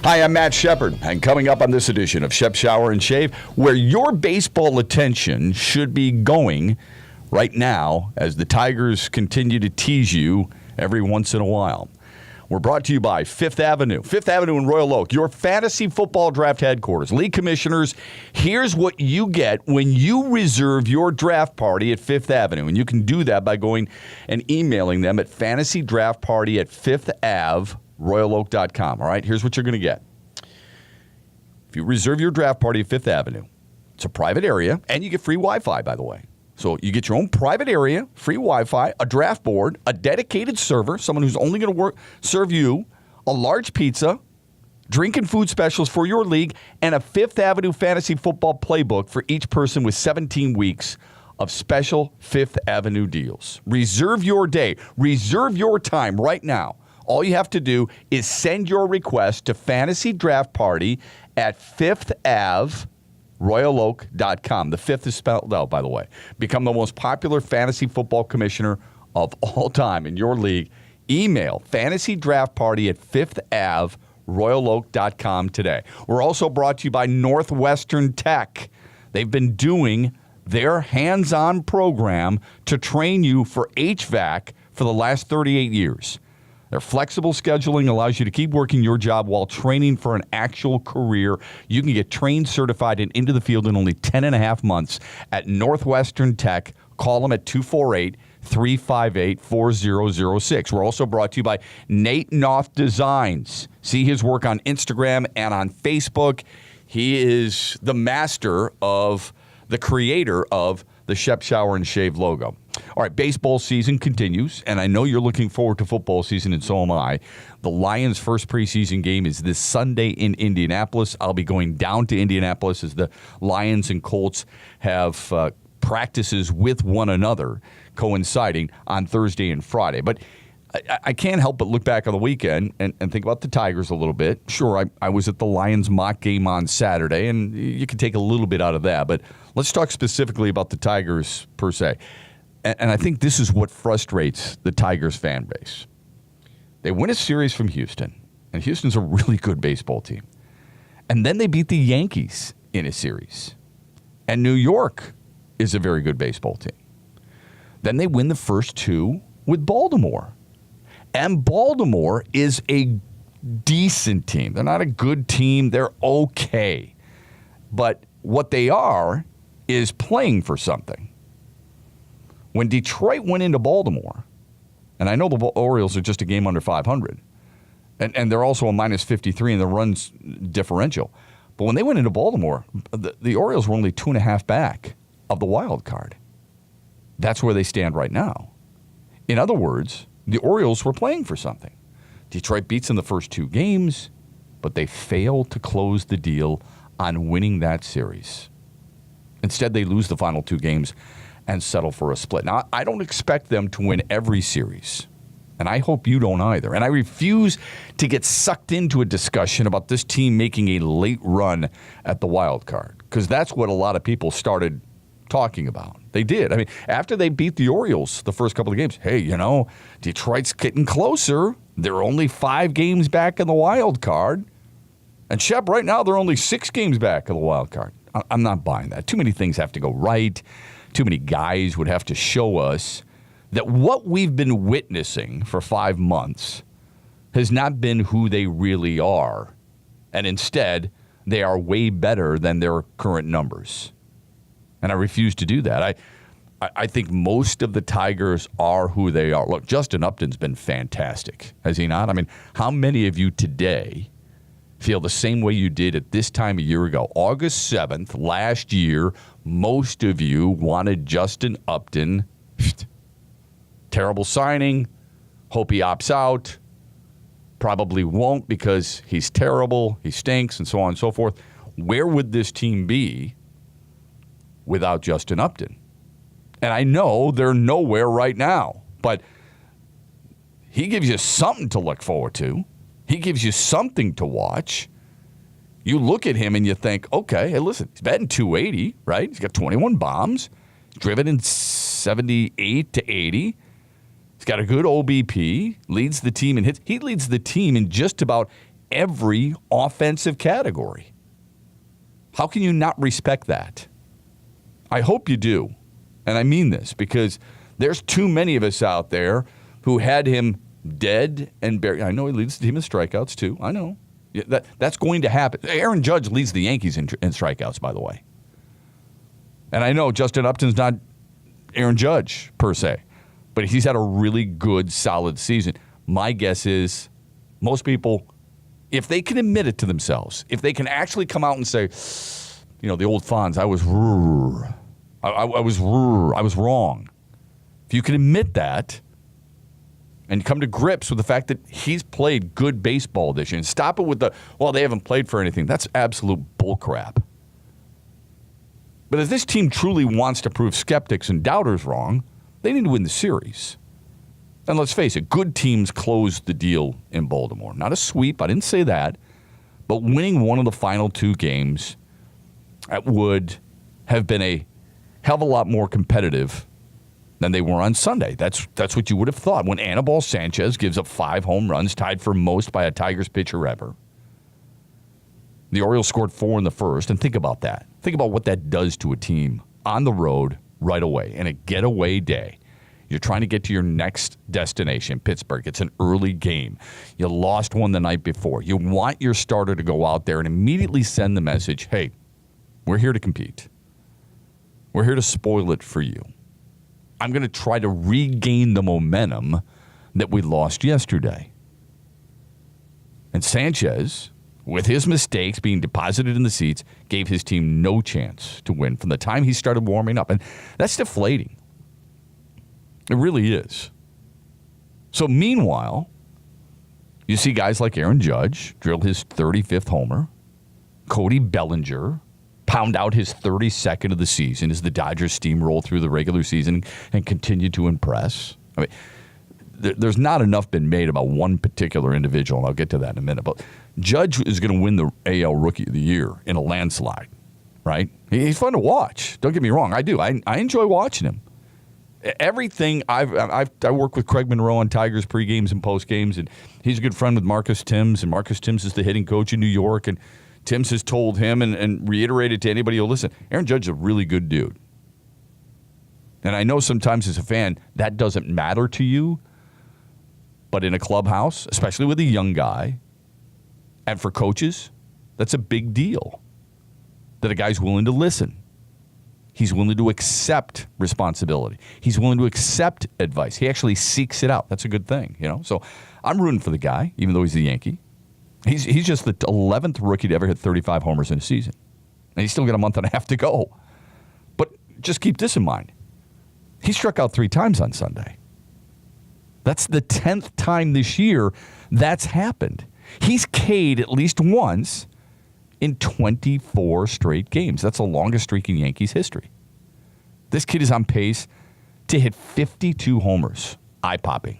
Hi, I'm Matt Shepard, and coming up on this edition of Shep Shower and Shave, where your baseball attention should be going right now as the Tigers continue to tease you every once in a while. We're brought to you by Fifth Avenue. Fifth Avenue in Royal Oak, your fantasy football draft headquarters. League commissioners, here's what you get when you reserve your draft party at Fifth Avenue. And you can do that by going and emailing them at fantasydraftparty@fifthaveroyaloak.com. All right, here's what you're going to get. If you reserve your draft party at Fifth Avenue, it's a private area, and you get free Wi-Fi, by the way. So you get your own private area, free Wi-Fi, a draft board, a dedicated server, someone who's only going to serve you, a large pizza, drink and food specials for your league, and a Fifth Avenue fantasy football playbook for each person with 17 weeks of special Fifth Avenue deals. Reserve your day. Reserve your time right now. All you have to do is send your request to Fantasy Draft Party at fifthaveroyaloak.com. The fifth is spelled out, by the way. Become the most popular fantasy football commissioner of all time in your league. Email Fantasy Draft Party at fifthaveroyaloak.com today. We're also brought to you by Northwestern Tech. They've been doing their hands-on program to train you for HVAC for the last 38 years. Their flexible scheduling allows you to keep working your job while training for an actual career. You can get trained, certified, and into the field in only 10 and a half months at Northwestern Tech. Call them at 248-358-4006. We're also brought to you by Nate Knopf Designs. See his work on Instagram and on Facebook. He is the master of the creator of the Shep Shower and Shave logo. All right, baseball season continues, and I know you're looking forward to football season, and so am I. The Lions' first preseason game is this Sunday in Indianapolis. I'll be going down to Indianapolis as the Lions and Colts have practices with one another coinciding on Thursday and Friday. But I can't help but look back on the weekend and think about the Tigers a little bit. Sure, I was at the Lions mock game on Saturday, and you can take a little bit out of that. But let's talk specifically about the Tigers per se. And I think this is what frustrates the Tigers fan base. They win a series from Houston, and Houston's a really good baseball team. And then they beat the Yankees in a series. And New York is a very good baseball team. Then they win the first two with Baltimore. And Baltimore is a decent team. They're not a good team. They're okay. But what they are is playing for something. When Detroit went into Baltimore, and I know the Orioles are just a game under 500, and they're also a minus 53 in the runs differential. But when they went into Baltimore, the Orioles were only 2.5 back of the wild card. That's where they stand right now. In other words, the Orioles were playing for something. Detroit beats them the first two games, but they failed to close the deal on winning that series. Instead, they lose the final two games and settle for a split. Now, I don't expect them to win every series, and I hope you don't either. And I refuse to get sucked into a discussion about this team making a late run at the wild card, because that's what a lot of people started talking about. They did. I mean, after they beat the Orioles the first couple of games, hey, Detroit's getting closer. They're only 5 games back in the wild card. And Shep, right now, they're only 6 games back of the wild card. I'm not buying that. Too many things have to go right. Too many guys would have to show us that what we've been witnessing for 5 months has not been who they really are. And instead, they are way better than their current numbers. And I refuse to do that. I think most of the Tigers are who they are. Look, Justin Upton's been fantastic, has he not? I mean, how many of you today feel the same way you did at this time a year ago? August 7th, last year, most of you wanted Justin Upton. Terrible signing. Hope he opts out. Probably won't because he's terrible, he stinks, and so on and so forth. Where would this team be without Justin Upton? And I know they're nowhere right now, but he gives you something to look forward to. He gives you something to watch. You look at him and you think, okay, hey, listen, he's batting .280, right? He's got 21 bombs, driven in 78 to 80. He's got a good OBP, leads the team in hits. He leads the team in just about every offensive category. How can you not respect that? I hope you do. And I mean this because there's too many of us out there who had him dead and buried. I know he leads the team in strikeouts too. I know. Yeah, that's going to happen. Aaron Judge leads the Yankees in strikeouts, by the way. And I know Justin Upton's not Aaron Judge per se, but he's had a really good, solid season. My guess is most people, if they can admit it to themselves, if they can actually come out and say, you know, the old Fonz, I was wrong. If you can admit that and come to grips with the fact that he's played good baseball this year and stop it with they haven't played for anything. That's absolute bullcrap. But if this team truly wants to prove skeptics and doubters wrong, they need to win the series. And let's face it, good teams close the deal in Baltimore. Not a sweep, I didn't say that, but winning one of the final two games would have been a hell of a lot more competitive than they were on Sunday. That's what you would have thought. When Anibal Sanchez gives up 5 home runs, tied for most by a Tigers pitcher ever. The Orioles scored 4 in the first, and think about that. Think about what that does to a team on the road right away in a getaway day. You're trying to get to your next destination, Pittsburgh. It's an early game. You lost one the night before. You want your starter to go out there and immediately send the message, hey, we're here to compete. We're here to spoil it for you. I'm going to try to regain the momentum that we lost yesterday. And Sanchez, with his mistakes being deposited in the seats, gave his team no chance to win from the time he started warming up. And that's deflating. It really is. So meanwhile, you see guys like Aaron Judge drill his 35th homer. Cody Bellinger pound out his 32nd of the season as the Dodgers steamroll through the regular season and continue to impress. I mean, there's not enough been made about one particular individual, and I'll get to that in a minute. But Judge is going to win the AL Rookie of the Year in a landslide, right? He's fun to watch. Don't get me wrong. I do. I enjoy watching him. Everything I work with Craig Monroe on Tigers pre-games and post-games, and he's a good friend with Marcus Timms, and Marcus Timms is the hitting coach in New York, and Timms has told him and reiterated to anybody who'll listen, Aaron Judge is a really good dude. And I know sometimes as a fan, that doesn't matter to you, but in a clubhouse, especially with a young guy, and for coaches, that's a big deal, that a guy's willing to listen. He's willing to accept responsibility. He's willing to accept advice. He actually seeks it out. That's a good thing, you know. So I'm rooting for the guy, even though he's a Yankee. He's just the 11th rookie to ever hit 35 homers in a season. And he's still got a month and a half to go. But just keep this in mind. He struck out 3 times on Sunday. That's the 10th time this year that's happened. He's K'd at least once in 24 straight games. That's the longest streak in Yankees history. This kid is on pace to hit 52 homers. Eye-popping.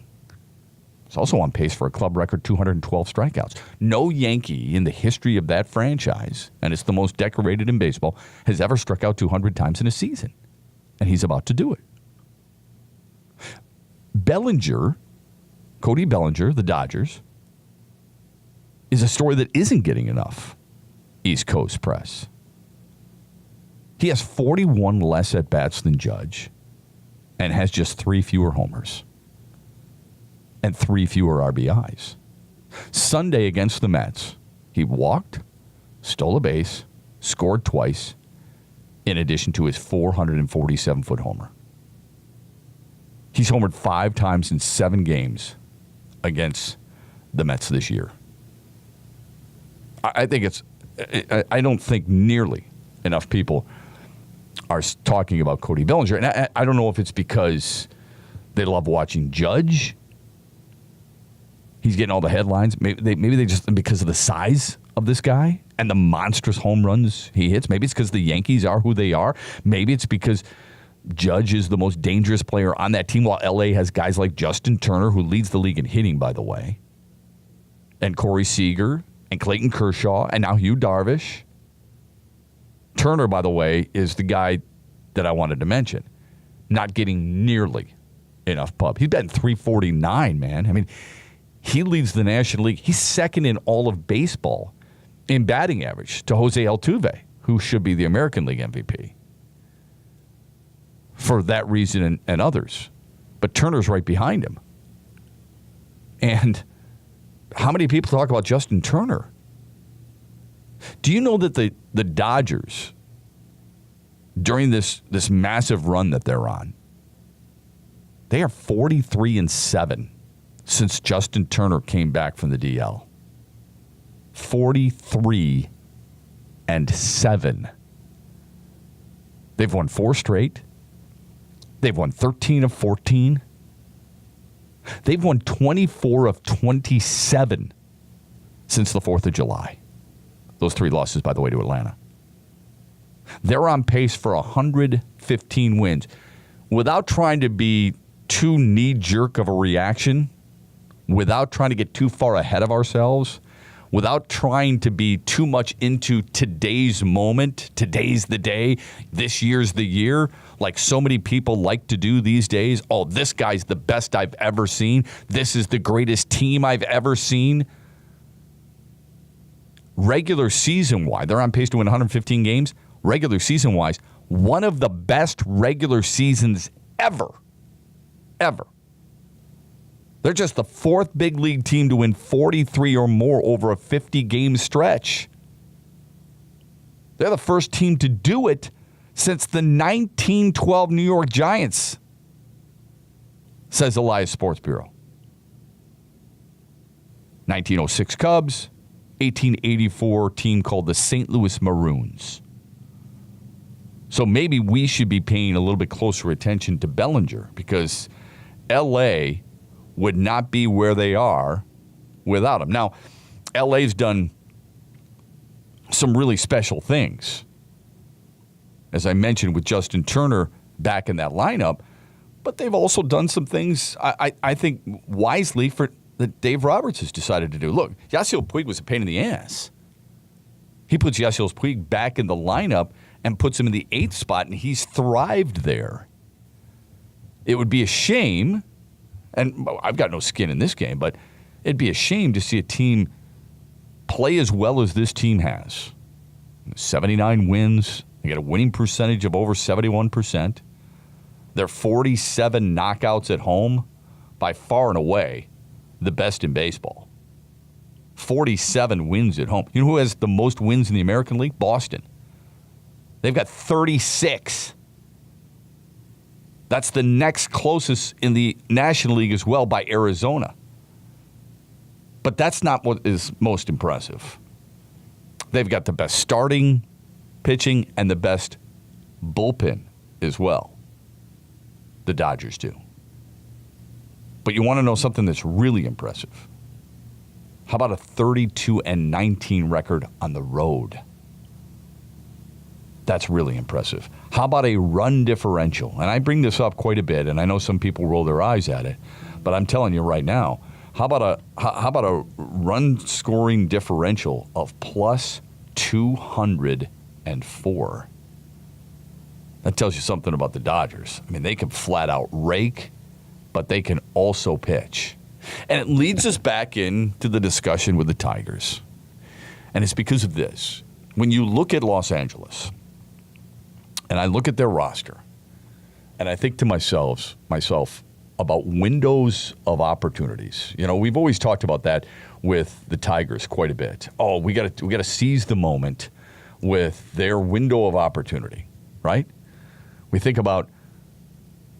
He's also on pace for a club record 212 strikeouts. No Yankee in the history of that franchise, and it's the most decorated in baseball, has ever struck out 200 times in a season. And he's about to do it. Bellinger, Cody Bellinger, the Dodgers, is a story that isn't getting enough East Coast press. He has 41 less at-bats than Judge and has just 3 fewer homers and 3 fewer RBIs. Sunday against the Mets, he walked, stole a base, scored twice, in addition to his 447-foot homer. He's homered 5 times in 7 games against the Mets this year. I don't think nearly enough people are talking about Cody Bellinger. And I don't know if it's because they love watching Judge. He's getting all the headlines. Maybe they just, because of the size of this guy and the monstrous home runs he hits. Maybe it's because the Yankees are who they are. Maybe it's because Judge is the most dangerous player on that team, while L.A. has guys like Justin Turner, who leads the league in hitting, by the way, and Corey Seager, and Clayton Kershaw, and now Hugh Darvish. Turner, by the way, is the guy that I wanted to mention, not getting nearly enough pub. He's batting .349, man. I mean, He leads the National League. He's second in all of baseball in batting average to Jose Altuve, who should be the American League MVP. For that reason and others. But Turner's right behind him. And how many people talk about Justin Turner? Do you know that the Dodgers, during this massive run that they're on, they are 43-7 since Justin Turner came back from the DL. 43-7. They've won 4 straight. They've won 13 of 14. They've won 24 of 27 since the 4th of July. Those 3 losses, by the way, to Atlanta. They're on pace for 115 wins. Without trying to be too knee-jerk of a reaction, without trying to get too far ahead of ourselves, without trying to be too much into today's moment, today's the day, this year's the year, like so many people like to do these days. Oh, this guy's the best I've ever seen. This is the greatest team I've ever seen. Regular season-wise, they're on pace to win 115 games. Regular season-wise, one of the best regular seasons ever. Ever. They're just the 4th big league team to win 43 or more over a 50-game stretch. They're the first team to do it since the 1912 New York Giants, says Elias Sports Bureau. 1906 Cubs, 1884 team called the St. Louis Maroons. So maybe we should be paying a little bit closer attention to Bellinger, because L.A. would not be where they are without him. Now, L.A.'s done some really special things, as I mentioned, with Justin Turner back in that lineup, but they've also done some things, I think, wisely that Dave Roberts has decided to do. Look, Yasiel Puig was a pain in the ass. He puts Yasiel Puig back in the lineup and puts him in the 8th spot, and he's thrived there. It would be a shame, and I've got no skin in this game, but it'd be a shame to see a team play as well as this team has. 79 wins. They got a winning percentage of over 71%. They're 47 knockouts at home, by far and away the best in baseball. 47 wins at home. You know who has the most wins in the American League? Boston. They've got 36. That's the next closest in the National League as well, by Arizona. But that's not what is most impressive. They've got the best starting pitching and the best bullpen as well. The Dodgers do. But you want to know something that's really impressive? How about a 32-19 record on the road? That's really impressive. How about a run differential? And I bring this up quite a bit, and I know some people roll their eyes at it, but I'm telling you right now, how about a run scoring differential of plus 204? That tells you something about the Dodgers. I mean, they can flat out rake, but they can also pitch. And it leads us back into the discussion with the Tigers. And it's because of this. When you look at Los Angeles, and I look at their roster, and I think to myself about windows of opportunities. You know, we've always talked about that with the Tigers quite a bit. Oh, we got to seize the moment with their window of opportunity, right? We think about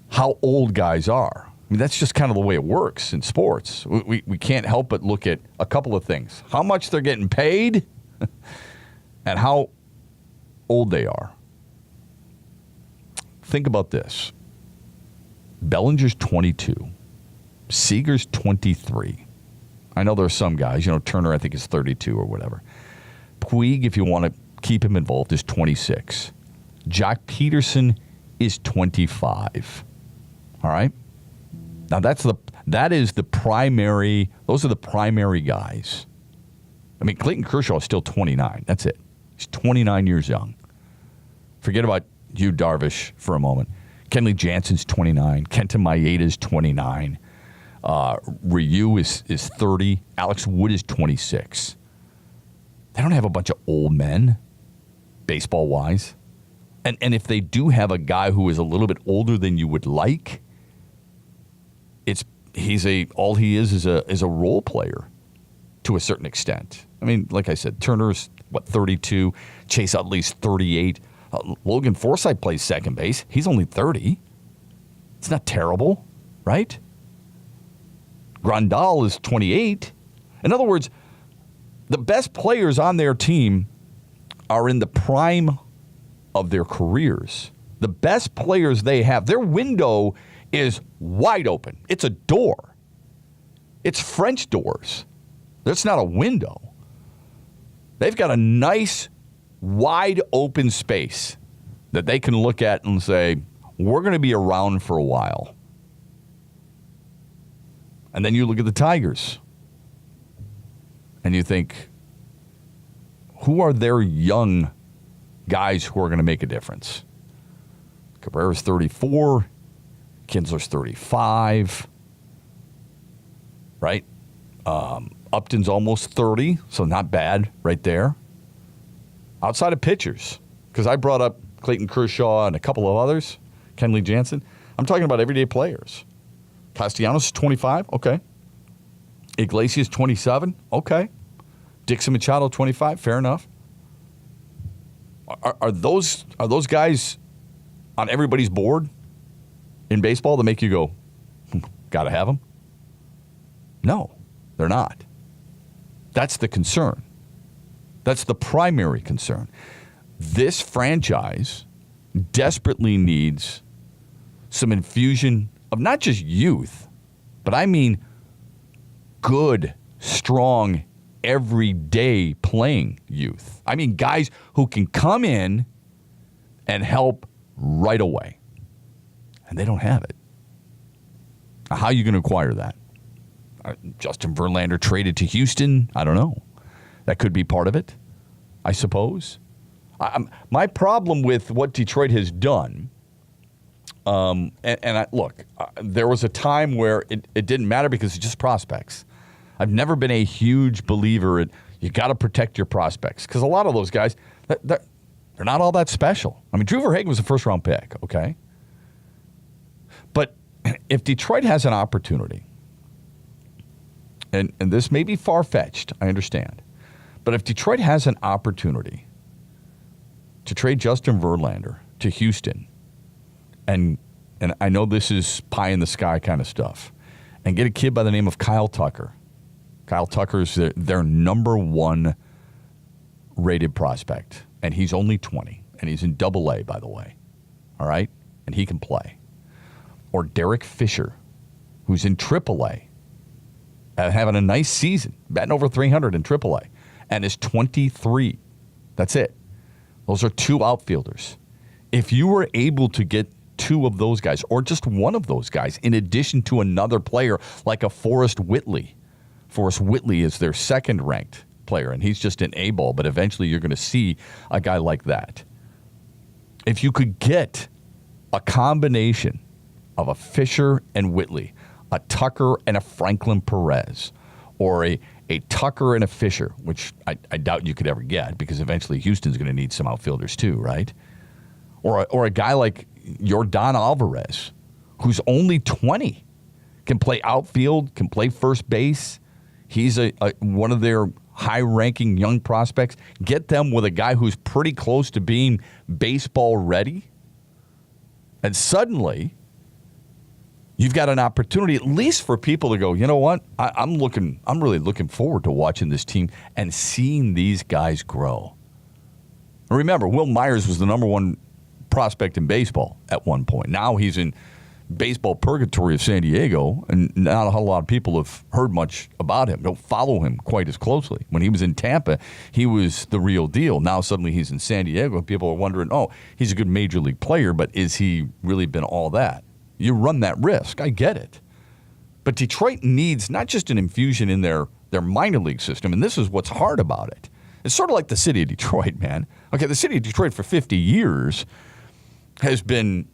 how old guys are. I mean, that's just kind of the way it works in sports. We can't help but look at a couple of things. How much they're getting paid and how old they are. Think about this. Bellinger's 22. Seager's 23. I know there are some guys. You know, Turner, I think, is 32 or whatever. Puig, if you want to keep him involved, is 26. Jock Peterson is 25. All right? Now, that is the primary, those are the primary guys. I mean, Clayton Kershaw is still 29. That's it. He's 29 years young. Forget about Yu Darvish for a moment. Kenley Jansen's 29. Kenta Maeda's 29. Ryu is 30. Alex Wood is 26. They don't have a bunch of old men, baseball-wise. And if they do have a guy who is a little bit older than you would like, all he is a role player to a certain extent. I mean, like I said, Turner's 32, Chase Utley's 38. Logan Forsythe plays second base. He's only 30. It's not terrible, right? Grandal is 28. In other words, the best players on their team are in the prime of their careers. The best players they have, their window is wide open. It's a door. It's French doors. That's not a window. They've got a nice, wide open space that they can look at and say, we're going to be around for a while. And then you look at the Tigers and you think, who are their young guys who are going to make a difference? Cabrera's 34. Kinsler's 35. Right? Upton's almost 30, so not bad right there. Outside of pitchers, because I brought up Clayton Kershaw and a couple of others, Kenley Jansen, I'm talking about everyday players. Castellanos is 25, okay. Iglesias 27, okay. Dixon Machado 25, fair enough. Are those guys on everybody's board in baseball that make you go, gotta have them? No, they're not. That's the concern. That's the primary concern. This franchise desperately needs some infusion of not just youth, but I mean good, strong, everyday playing youth. I mean guys who can come in and help right away. And they don't have it. How are you going to acquire that? Justin Verlander traded to Houston? I don't know. That could be part of it, I suppose. My problem with what Detroit has done, there was a time where it didn't matter because it's just prospects. I've never been a huge believer in you got to protect your prospects because a lot of those guys, they're not all that special. I mean, Drew Verhagen was a first-round pick, okay? But if Detroit has an opportunity, and this may be far-fetched, I understand, but if Detroit has an opportunity to trade Justin Verlander to Houston, and I know this is pie-in-the-sky kind of stuff, and get a kid by the name of Kyle Tucker. Kyle Tucker's their number one rated prospect, and he's only 20, and he's in Double-A, by the way, all right? And he can play. Or Derek Fisher, who's in Triple-A, having a nice season, batting over 300 in Triple-A, and is 23. That's it. Those are two outfielders. If you were able to get two of those guys, or just one of those guys, in addition to another player like a Forrest Whitley. Forrest Whitley is their second-ranked player, and he's just an A-ball, but eventually you're going to see a guy like that. If you could get a combination of a Fisher and Whitley, a Tucker and a Franklin Perez, or a Tucker and a Fisher, which I doubt you could ever get because eventually Houston's going to need some outfielders too, right? Or a guy like Yordan Alvarez, who's only 20, can play outfield, can play first base. He's one of their high-ranking young prospects. Get them with a guy who's pretty close to being baseball ready, and suddenly you've got an opportunity, at least for people to go, you know what? I'm really looking forward to watching this team and seeing these guys grow. And remember, Will Myers was the number one prospect in baseball at one point. Now he's in baseball purgatory of San Diego, and not a whole lot of people have heard much about him. Don't follow him quite as closely. When he was in Tampa, he was the real deal. Now suddenly he's in San Diego, and people are wondering, oh, he's a good major league player, but is he really been all that? You run that risk. I get it. But Detroit needs not just an infusion in their minor league system, and this is what's hard about it. It's sort of like the city of Detroit, man. Okay, the city of Detroit for 50 years has been,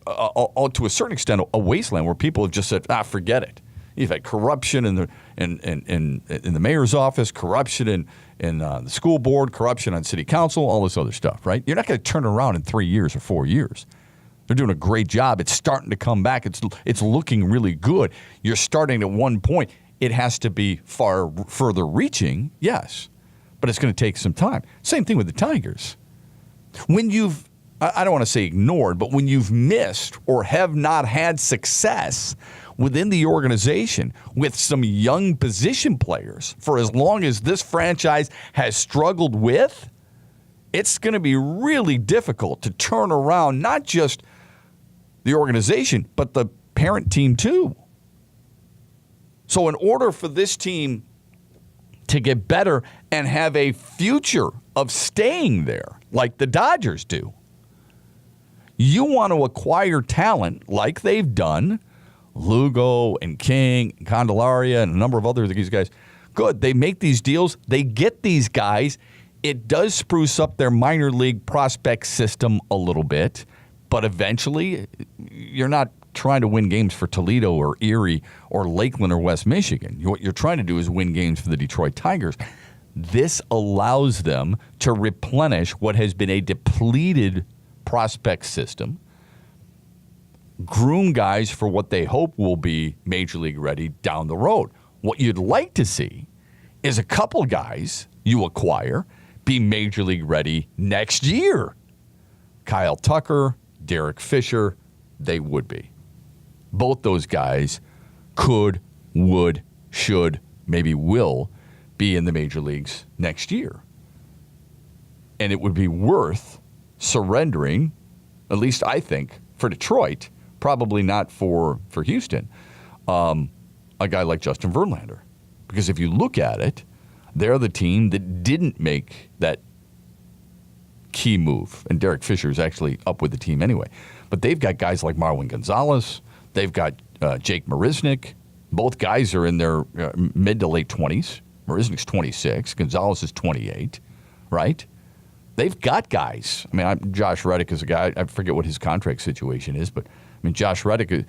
to a certain extent, a wasteland where people have just said, forget it. You've had corruption in the mayor's office, corruption in the school board, corruption on city council, all this other stuff, right? You're not going to turn around in 3 years or 4 years. They're doing a great job. It's starting to come back. It's looking really good. You're starting at one point. It has to be far further reaching, yes, but it's going to take some time. Same thing with the Tigers. When you've, I don't want to say ignored, but when you've missed or have not had success within the organization with some young position players for as long as this franchise has struggled with, it's going to be really difficult to turn around not just the organization, but the parent team too. So in order for this team to get better and have a future of staying there like the Dodgers do, you want to acquire talent like they've done, Lugo and King, and Candelaria, and a number of other these guys. Good. They make these deals. They get these guys. It does spruce up their minor league prospect system a little bit, but eventually you're not trying to win games for Toledo or Erie or Lakeland or West Michigan. What you're trying to do is win games for the Detroit Tigers. This allows them to replenish what has been a depleted prospect system, groom guys for what they hope will be major league ready down the road. What you'd like to see is a couple guys you acquire be major league ready next year. Kyle Tucker, Derek Fisher, they would be. Both those guys could, would, should, maybe will be in the major leagues next year. And it would be worth surrendering, at least I think, for Detroit, probably not for Houston, a guy like Justin Verlander. Because if you look at it, they're the team that didn't make that key move. And Derek Fisher is actually up with the team anyway. But they've got guys like Marwin Gonzalez. They've got Jake Marisnick. Both guys are in their mid to late 20s. Marisnick's 26. Gonzalez is 28, right? They've got guys. I mean, Josh Reddick is a guy. I forget what his contract situation is, but I mean, Josh Reddick,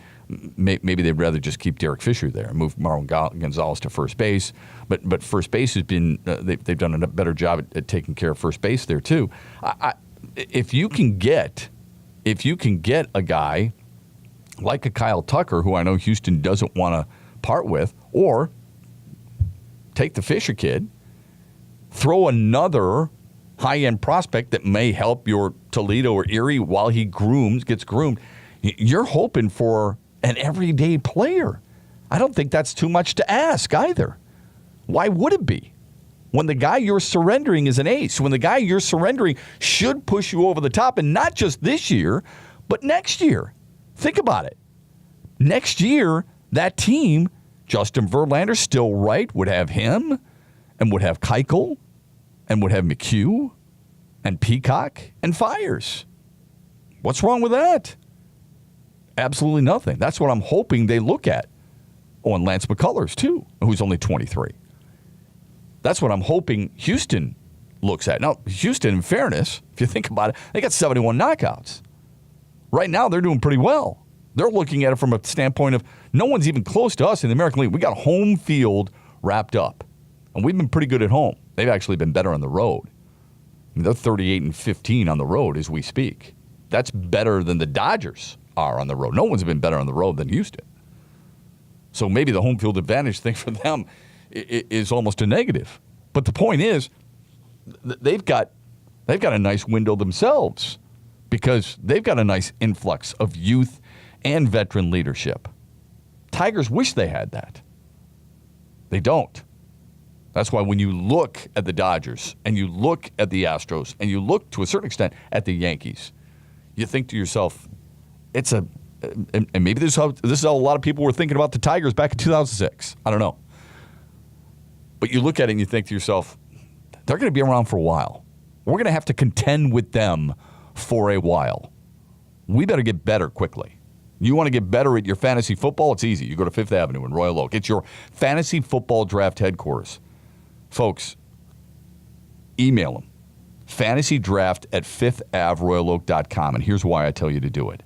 maybe they'd rather just keep Derek Fisher there and move Marwin Gonzalez to first base. But first base has been, they've done a better job at taking care of first base there too. If you can get a guy like a Kyle Tucker, who I know Houston doesn't want to part with, or take the Fisher kid, throw another high-end prospect that may help your Toledo or Erie while he gets groomed, you're hoping for an everyday player. I don't think that's too much to ask either. Why would it be? When the guy you're surrendering is an ace, when the guy you're surrendering should push you over the top, and not just this year, but next year. Think about it. Next year, that team, Justin Verlander, still right, would have him, and would have Keuchel, and would have McHugh, and Peacock, and Fires. What's wrong with that? Absolutely nothing. That's what I'm hoping they look at. Oh, and Lance McCullers, too, who's only 23. That's what I'm hoping Houston looks at. Now, Houston, in fairness, if you think about it, they got 71 knockouts. Right now, they're doing pretty well. They're looking at it from a standpoint of no one's even close to us in the American League. We got home field wrapped up, and we've been pretty good at home. They've actually been better on the road. I mean, they're 38-15 on the road as we speak. That's better than the Dodgers are on the road. No one's been better on the road than Houston. So maybe the home field advantage thing for them is almost a negative. But the point is, they've got a nice window themselves because they've got a nice influx of youth and veteran leadership. Tigers wish they had that. They don't. That's why when you look at the Dodgers and you look at the Astros and you look to a certain extent at the Yankees, you think to yourself, and maybe this is how a lot of people were thinking about the Tigers back in 2006. I don't know. But you look at it and you think to yourself, they're going to be around for a while. We're going to have to contend with them for a while. We better get better quickly. You want to get better at your fantasy football? It's easy. You go to Fifth Avenue in Royal Oak. It's your fantasy football draft headquarters. Folks, email them. fantasydraft@5thAveRoyalOak.com. And here's why I tell you to do it.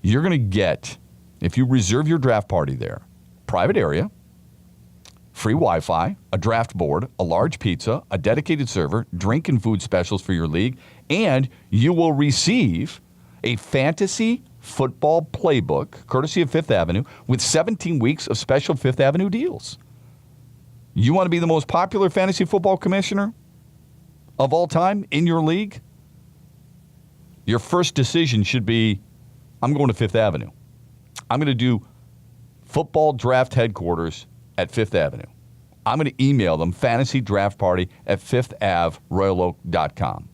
You're going to get, if you reserve your draft party there, private area, free Wi-Fi, a draft board, a large pizza, a dedicated server, drink and food specials for your league, and you will receive a fantasy football playbook, courtesy of Fifth Avenue, with 17 weeks of special Fifth Avenue deals. You want to be the most popular fantasy football commissioner of all time in your league? Your first decision should be, I'm going to Fifth Avenue. I'm going to do football draft headquarters at Fifth Avenue. I'm going to email them, fantasydraftparty@fifthavroyaloak.com.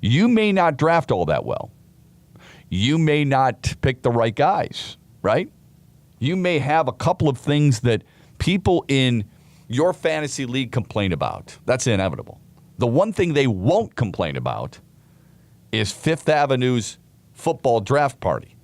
You may not draft all that well. You may not pick the right guys, right? You may have a couple of things that people in your fantasy league complain about. That's inevitable. The one thing they won't complain about is Fifth Avenue's football draft party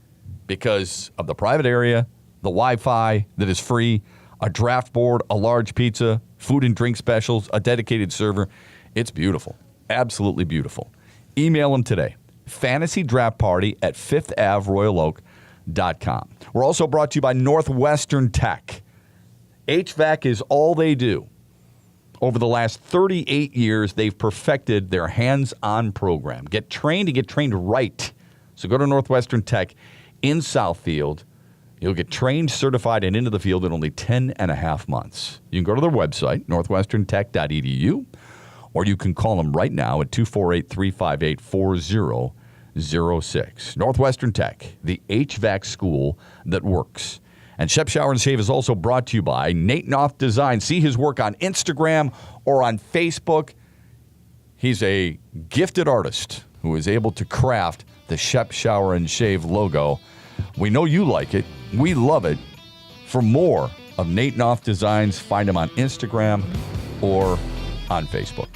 because of the private area, the Wi-Fi that is free, a draft board, a large pizza, food and drink specials, a dedicated server. It's beautiful. Absolutely beautiful. Email them today. fantasydraftparty@fifthavroyaloak.com. We're also brought to you by Northwestern Tech. HVAC is all they do. Over the last 38 years, they've perfected their hands-on program. Get trained and get trained right. So go to Northwestern Tech in Southfield. You'll get trained, certified, and into the field in only 10 and a half months. You can go to their website, northwesterntech.edu, or you can call them right now at 248-358-4006. Northwestern Tech, the HVAC school that works. And Shep Shower and Shave is also brought to you by Nate Knopf Design. See his work on Instagram or on Facebook. He's a gifted artist who is able to craft the Shep Shower and Shave logo. We know you like it. We love it. For more of Nate Knopf Designs, find him on Instagram or on Facebook.